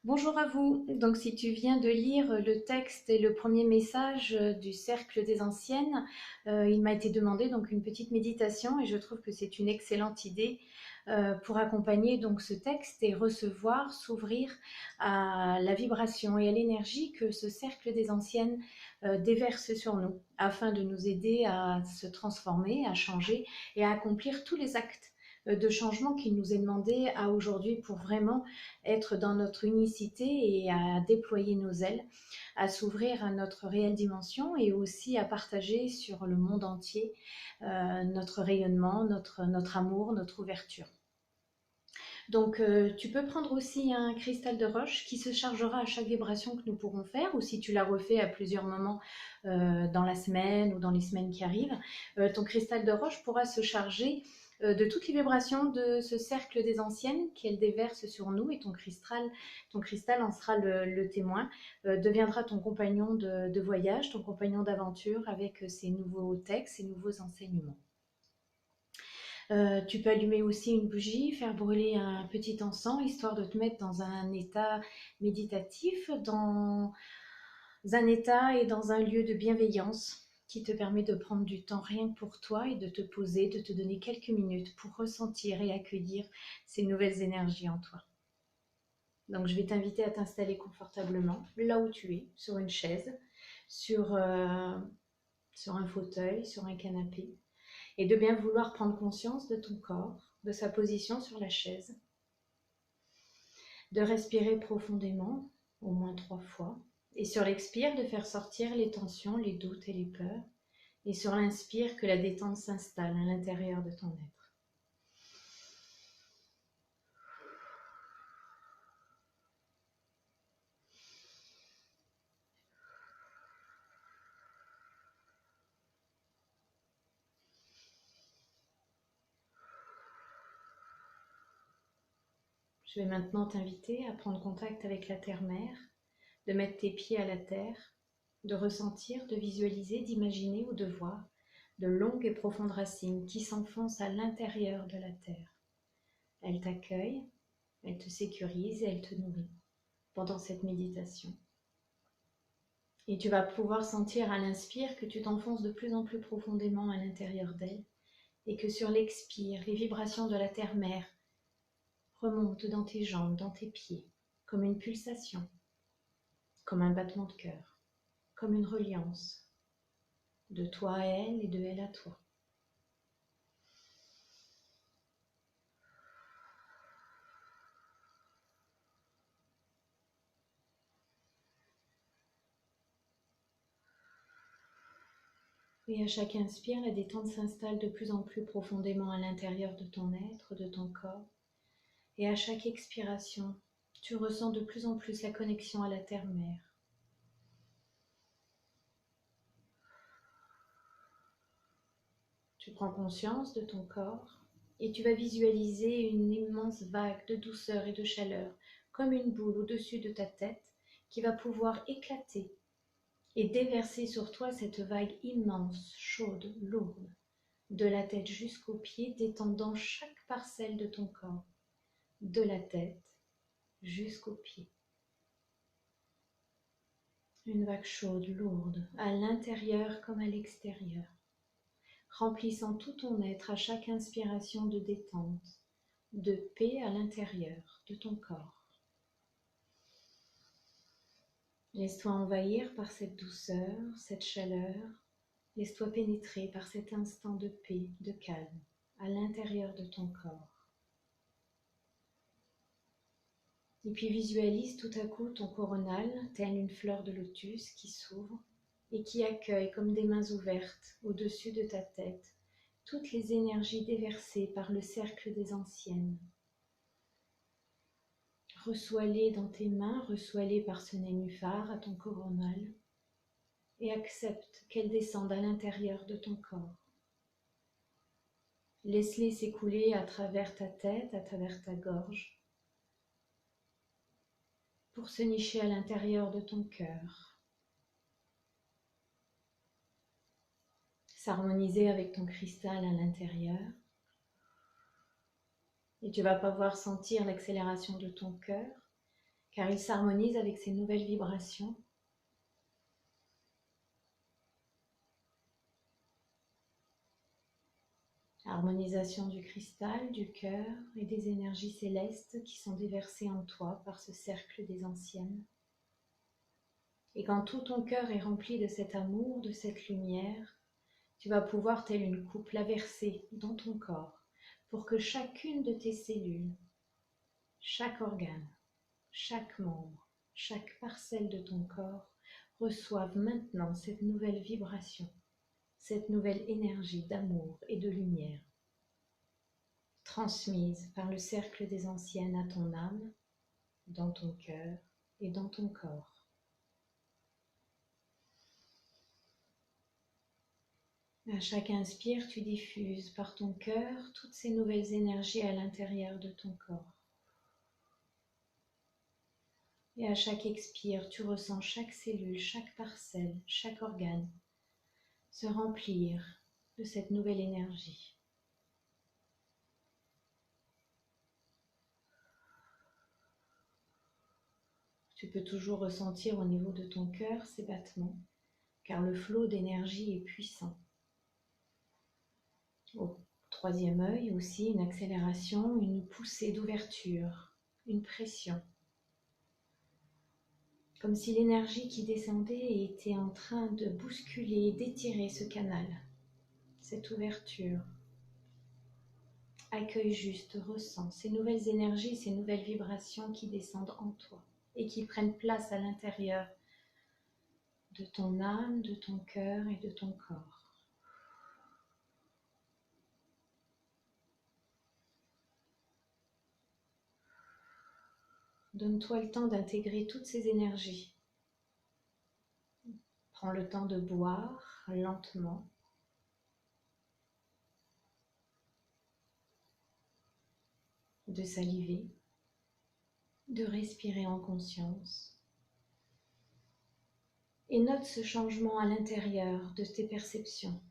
Bonjour à vous. Donc, si tu viens de lire le texte et le premier message du Cercle des Anciennes, il m'a été demandé donc une petite méditation et je trouve que c'est une excellente idée pour accompagner donc ce texte et recevoir, s'ouvrir à la vibration et à l'énergie que ce Cercle des Anciennes déverse sur nous, afin de nous aider à se transformer, à changer et à accomplir tous les actes de changement qu'il nous est demandé à aujourd'hui pour vraiment être dans notre unicité et à déployer nos ailes, à s'ouvrir à notre réelle dimension et aussi à partager sur le monde entier notre rayonnement, notre amour, notre ouverture. Donc, tu peux prendre aussi un cristal de roche qui se chargera à chaque vibration que nous pourrons faire, ou si tu l'as refait à plusieurs moments dans la semaine ou dans les semaines qui arrivent, ton cristal de roche pourra se charger de toutes les vibrations de ce cercle des anciennes qu'elle déverse sur nous, et ton cristal en sera le témoin, deviendra ton compagnon de voyage, ton compagnon d'aventure avec ces nouveaux textes, ces nouveaux enseignements. Tu peux allumer aussi une bougie, faire brûler un petit encens, histoire de te mettre dans un état méditatif, dans un état et dans un lieu de bienveillance qui te permet de prendre du temps rien que pour toi et de te poser, de te donner quelques minutes pour ressentir et accueillir ces nouvelles énergies en toi. Donc je vais t'inviter à t'installer confortablement là où tu es, sur une chaise, sur, euh, sur un fauteuil, sur un canapé, et de bien vouloir prendre conscience de ton corps, de sa position sur la chaise, de respirer profondément, au moins 3 fois, et sur l'expire, de faire sortir les tensions, les doutes et les peurs, et sur l'inspire, que la détente s'installe à l'intérieur de ton être. Je vais maintenant t'inviter à prendre contact avec la terre-mère, de mettre tes pieds à la terre, de ressentir, de visualiser, d'imaginer ou de voir de longues et profondes racines qui s'enfoncent à l'intérieur de la terre. Elle t'accueille, elle te sécurise et elle te nourrit pendant cette méditation. Et tu vas pouvoir sentir à l'inspire que tu t'enfonces de plus en plus profondément à l'intérieur d'elle et que sur l'expire, les vibrations de la terre-mère remontent dans tes jambes, dans tes pieds, comme une pulsation, comme un battement de cœur, comme une reliance de toi à elle et de elle à toi. Et à chaque inspire, la détente s'installe de plus en plus profondément à l'intérieur de ton être, de ton corps. Et à chaque expiration, tu ressens de plus en plus la connexion à la terre-mère. Tu prends conscience de ton corps et tu vas visualiser une immense vague de douceur et de chaleur, comme une boule au-dessus de ta tête, qui va pouvoir éclater et déverser sur toi cette vague immense, chaude, lourde, de la tête jusqu'aux pieds, détendant chaque parcelle de ton corps, de la tête jusqu'aux pieds. Une vague chaude, lourde, à l'intérieur comme à l'extérieur, remplissant tout ton être à chaque inspiration de détente, de paix à l'intérieur de ton corps. Laisse-toi envahir par cette douceur, cette chaleur. Laisse-toi pénétrer par cet instant de paix, de calme, à l'intérieur de ton corps. Et puis visualise tout à coup ton coronal, tel une fleur de lotus qui s'ouvre et qui accueille comme des mains ouvertes au-dessus de ta tête toutes les énergies déversées par le cercle des anciennes. Reçois-les dans tes mains, reçois-les par ce nénuphar à ton coronal et accepte qu'elles descendent à l'intérieur de ton corps. Laisse-les s'écouler à travers ta tête, à travers ta gorge, pour se nicher à l'intérieur de ton cœur, s'harmoniser avec ton cristal à l'intérieur. Et tu vas pouvoir sentir l'accélération de ton cœur car il s'harmonise avec ces nouvelles vibrations. Harmonisation du cristal, du cœur et des énergies célestes qui sont déversées en toi par ce cercle des anciennes. Et quand tout ton cœur est rempli de cet amour, de cette lumière, tu vas pouvoir, telle une coupe, la verser dans ton corps pour que chacune de tes cellules, chaque organe, chaque membre, chaque parcelle de ton corps reçoive maintenant cette nouvelle vibration, cette nouvelle énergie d'amour et de lumière, transmise par le cercle des anciennes à ton âme, dans ton cœur et dans ton corps. À chaque inspire, tu diffuses par ton cœur toutes ces nouvelles énergies à l'intérieur de ton corps. Et à chaque expire, tu ressens chaque cellule, chaque parcelle, chaque organe se remplir de cette nouvelle énergie. Tu peux toujours ressentir au niveau de ton cœur ces battements, car le flot d'énergie est puissant. Au troisième œil aussi, une accélération, une poussée d'ouverture, une pression. Comme si l'énergie qui descendait était en train de bousculer, d'étirer ce canal, cette ouverture. Accueille juste, ressens ces nouvelles énergies, ces nouvelles vibrations qui descendent en toi et qui prennent place à l'intérieur de ton âme, de ton cœur et de ton corps. Donne-toi le temps d'intégrer toutes ces énergies. Prends le temps de boire lentement. De saliver, de respirer en conscience. Et note ce changement à l'intérieur de tes perceptions.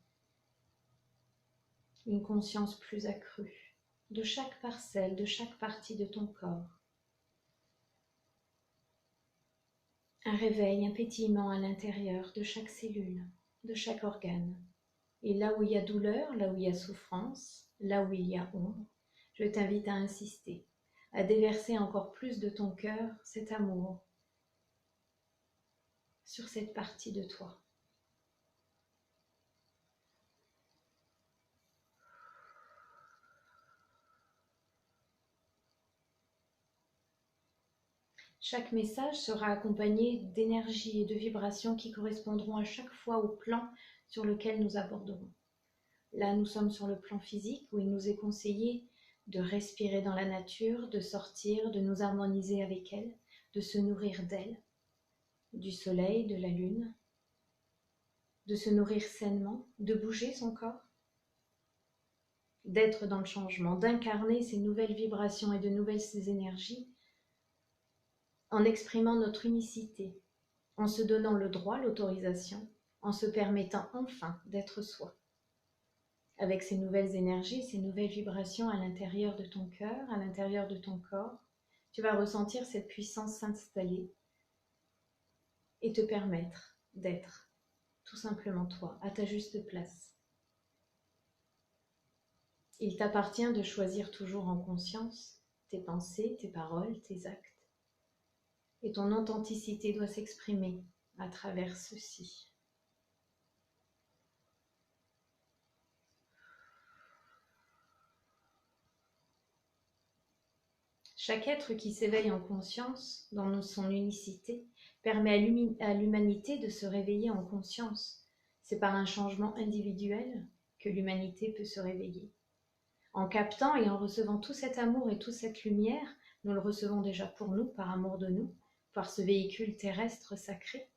Une conscience plus accrue de chaque parcelle, de chaque partie de ton corps. Un réveil, un pétillement à l'intérieur de chaque cellule, de chaque organe. Et là où il y a douleur, là où il y a souffrance, là où il y a ombre, je t'invite à insister, à déverser encore plus de ton cœur cet amour sur cette partie de toi. Chaque message sera accompagné d'énergie et de vibrations qui correspondront à chaque fois au plan sur lequel nous aborderons. Là, nous sommes sur le plan physique où il nous est conseillé de respirer dans la nature, de sortir, de nous harmoniser avec elle, de se nourrir d'elle, du soleil, de la lune, de se nourrir sainement, de bouger son corps, d'être dans le changement, d'incarner ces nouvelles vibrations et de nouvelles énergies en exprimant notre unicité, en se donnant le droit, l'autorisation, en se permettant enfin d'être soi. Avec ces nouvelles énergies, ces nouvelles vibrations à l'intérieur de ton cœur, à l'intérieur de ton corps, tu vas ressentir cette puissance s'installer et te permettre d'être tout simplement toi, à ta juste place. Il t'appartient de choisir toujours en conscience tes pensées, tes paroles, tes actes. Et ton authenticité doit s'exprimer à travers ceci. Chaque être qui s'éveille en conscience dans son unicité permet à l'humanité de se réveiller en conscience. C'est par un changement individuel que l'humanité peut se réveiller. En captant et en recevant tout cet amour et toute cette lumière, nous le recevons déjà pour nous, par amour de nous, par ce véhicule terrestre sacré,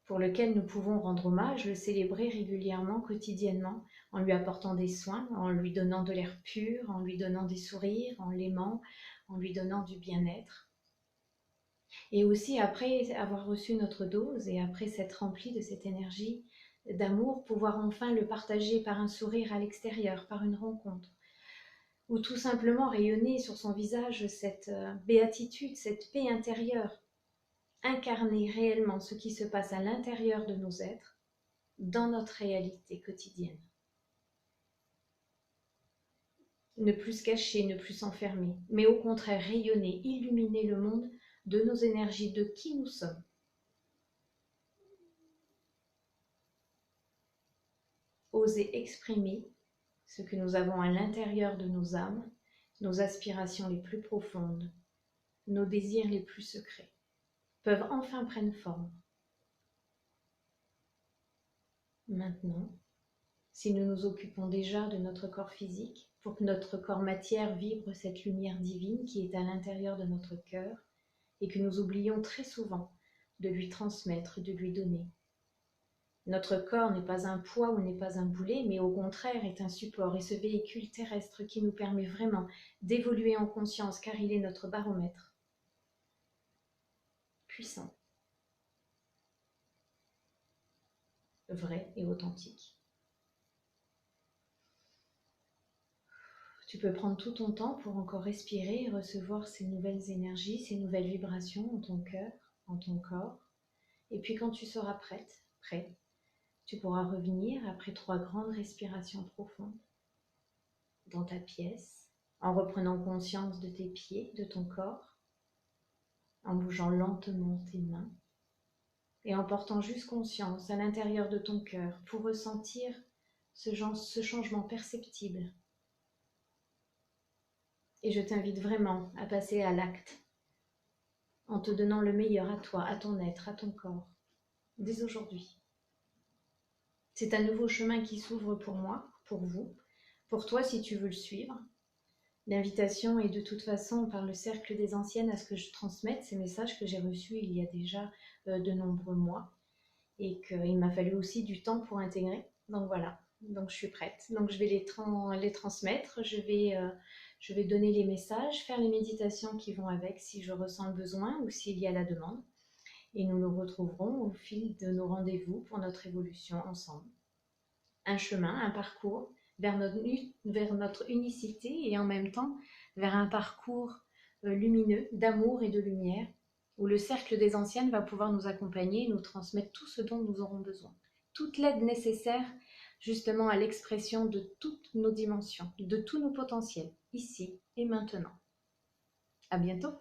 pour lequel nous pouvons rendre hommage, le célébrer régulièrement, quotidiennement, en lui apportant des soins, en lui donnant de l'air pur, en lui donnant des sourires, en l'aimant, en lui donnant du bien-être. Et aussi, après avoir reçu notre dose et après s'être rempli de cette énergie d'amour, pouvoir enfin le partager par un sourire à l'extérieur, par une rencontre, ou tout simplement rayonner sur son visage cette béatitude, cette paix intérieure, incarner réellement ce qui se passe à l'intérieur de nos êtres, dans notre réalité quotidienne. Ne plus se cacher, ne plus s'enfermer, mais au contraire rayonner, illuminer le monde de nos énergies, de qui nous sommes. Oser exprimer ce que nous avons à l'intérieur de nos âmes, nos aspirations les plus profondes, nos désirs les plus secrets, peuvent enfin prendre forme. Maintenant, si nous nous occupons déjà de notre corps physique, pour que notre corps matière vibre cette lumière divine qui est à l'intérieur de notre cœur et que nous oublions très souvent de lui transmettre, de lui donner. Notre corps n'est pas un poids ou n'est pas un boulet, mais au contraire est un support et ce véhicule terrestre qui nous permet vraiment d'évoluer en conscience car il est notre baromètre. Puissant, vrai et authentique. Tu peux prendre tout ton temps pour encore respirer et recevoir ces nouvelles énergies, ces nouvelles vibrations en ton cœur, en ton corps. Et puis quand tu seras prête, prêt, tu pourras revenir après 3 grandes respirations profondes dans ta pièce, en reprenant conscience de tes pieds, de ton corps, en bougeant lentement tes mains et en portant juste conscience à l'intérieur de ton cœur pour ressentir ce changement perceptible. Et je t'invite vraiment à passer à l'acte en te donnant le meilleur à toi, à ton être, à ton corps, dès aujourd'hui. C'est un nouveau chemin qui s'ouvre pour moi, pour vous, pour toi si tu veux le suivre. L'invitation est de toute façon par le cercle des anciennes à ce que je transmette ces messages que j'ai reçus il y a déjà de nombreux mois et qu'il m'a fallu aussi du temps pour intégrer. Donc voilà, donc je suis prête. Donc je vais les transmettre, je vais donner les messages, faire les méditations qui vont avec si je ressens le besoin ou s'il y a la demande. Et nous nous retrouverons au fil de nos rendez-vous pour notre évolution ensemble. Un chemin, un parcours vers notre unicité et en même temps vers un parcours lumineux d'amour et de lumière où le cercle des anciennes va pouvoir nous accompagner et nous transmettre tout ce dont nous aurons besoin. Toute l'aide nécessaire justement à l'expression de toutes nos dimensions, de tous nos potentiels, ici et maintenant. À bientôt!